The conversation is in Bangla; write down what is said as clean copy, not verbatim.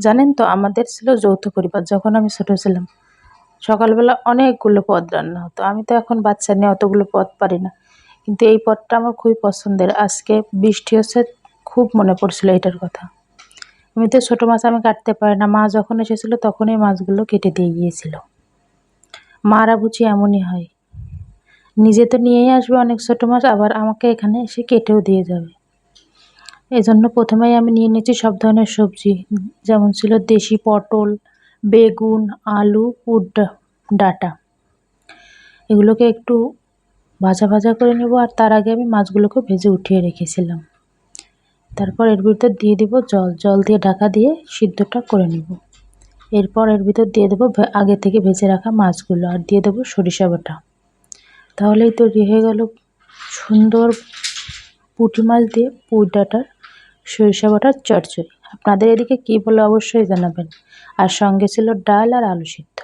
জানেন তো আমাদের ছিল যৌথ পরিবার যখন আমি ছোট ছিলাম। সকালবেলা অনেকগুলো পদ রান্না হতো। আমি তো এখন বাচ্চা নিয়ে অতগুলো পদ পারি না। কিন্তু এই পদটা আমার খুবই পছন্দের। আজকে বৃষ্টি হচ্ছে, খুব মনে পড়ছিল এটার কথা। এমনিতে ছোট মাছ আমি কাটতে পারি না। মা যখন এসেছিল তখনই মাছগুলো কেটে দিয়ে গিয়েছিল। মারা বুঝি এমনই হয়। নিজে তো নিয়েই আসবে অনেক ছোট মাছ, আবার আমাকে এখানে এসে কেটেও দিয়ে যাবে। এজন্য প্রথমেই আমি নিয়ে নিয়েছি সব ধরনের সবজি, যেমন ছিল দেশি পটল, বেগুন, আলু, ডাঁটা। এগুলোকে একটু ভাজা ভাজা করে নেব, আর তার আগে আমি মাছগুলোকে ভেজে উঠিয়ে রেখেছিলাম। তারপর এর ভিতর দিয়ে দিব জল দিয়ে ঢাকা দিয়ে সিদ্ধটা করে নেব। এরপর এর ভিতর দিয়ে দেবো আগে থেকে ভেজে রাখা মাছগুলো, আর দিয়ে দেবো সরিষা বাটা। তাহলেই তৈরি হয়ে গেল সুন্দর পুঁটি মাছ দিয়ে পুঁই ডাঁটার সরিষা বাটার চচ্চড়ি। আপনাদের এদিকে কী বলে অবশ্যই জানাবেন। আর সঙ্গে ছিল ডাল আর আলু সিদ্ধ।